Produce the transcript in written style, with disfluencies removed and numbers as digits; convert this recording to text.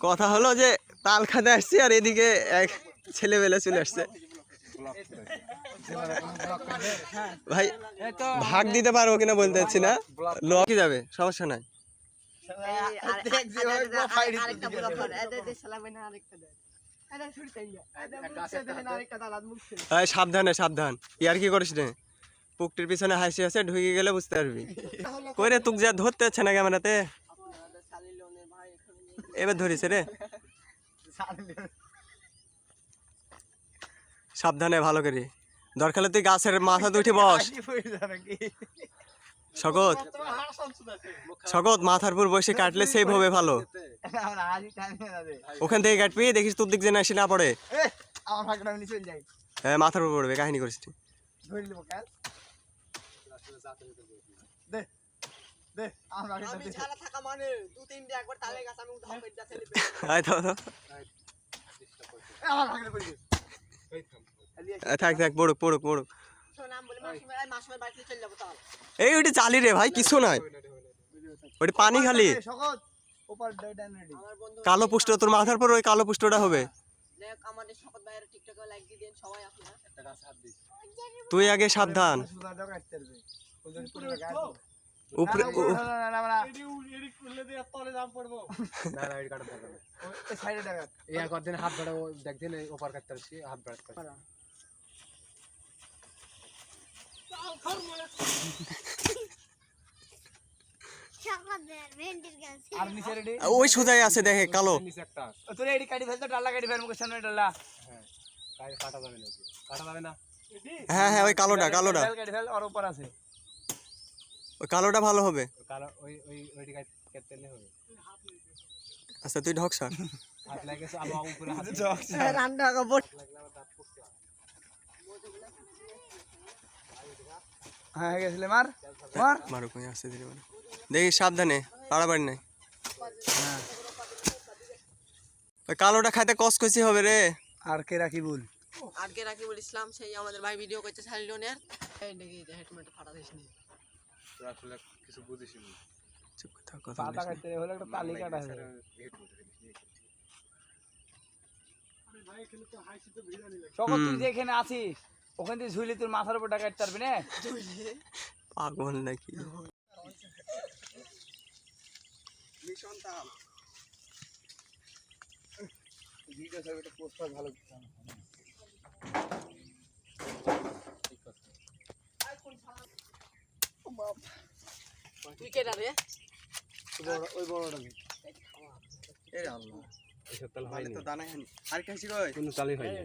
কথা হলো যে তাল খাতে আসছি আর এদিকে এক ছেলেবেলা চলে আসছে ভাই ভাগ দিতে পারবো কিনা বলতে চাচ্ছি না লকি যাবে সমস্যা নাই সাবধানে সাবধান ইয়ার কি করিস রে পুকটির পিছনে হাসি আছে ঢুকে গেলে বুঝতে পারবি কই রে তুক যা ধরতে হচ্ছে না ক্যামেরাতে এবার ধরিস রে সাবধানে ভালো করে দরকার তুই গাছের মাথা উঠে বস শকত শকত মাথার উপর বসে কাটলে সেভ হবে ভালো ওখান থেকে কাটবি দেখিস তোর দিক যেন আসি না পড়ে হ্যাঁ মাথার উপর পড়বে কাহিনী করিস থাক থাক পড়ুক পড়ুক পড়ুক এই ওইটা চালি রে ভাই কিছু নাই ওইটা পানি খালি কালো পুষ্ট তোর মাথার পর ওই কালো পুষ্টটা হবে তুই আগে সাবধান উপরে হাত ধরে দেখদিন ওপার কাটতে পারছি হাত ধরে ওই সোজাই আছে দেখে কালো তোর এডি কাটি ফেলতো ডালা কাটি ফেল মুখের সামনে ডালা হ্যাঁ কাটা যাবে না কাটা যাবে না হ্যাঁ হ্যাঁ ওই কালোটা কালোটা কাটি ফেল আর উপর আছে ওই কালোটা ভালো হবে কালো ওই ওই ওইটি কাটতে হবে আচ্ছা তুই ঢক স্যার হাত লাগেছে আলো উপরে হাত ঢক স্যার রান্না কবট হ্যাঁ গেছলে মার মার মারো কই আসছে ধীরে ধীরে দেখি সাবধানে পাড়াবাড়ি নাই হ্যাঁ ওই কালোটা খাইতে কসকসি হবে রে আর কে রাখি বল আর কে রাখি বল ইসলাম সেই আমাদের ভাই ভিডিও করতে ছাড়িলোনের এই দেখি হেডমেট ফাটা দিস নি তোরা আসলে কিছু বুঝিস নি চুপ কথা পাতা কাটতে হলো একটা তালি কাটা আছে আরে ভাই এখানে তো হাইসি তো ভিড়া নি লাগে সব তুই যেখানে আছিস ওখান থেকে ঝুলি তোর মাথার উপর কাটতে পারবি না পাগল নাকি মিশন তাম ভিডিও সব এটা পোস্ট করা ভালো তুই কেডা রে ওই বড়টা নে এ আল্লাহ এই সব তাল হয়নি তো দানা হয়নি আর কাছে কই কোন তালই হয়নি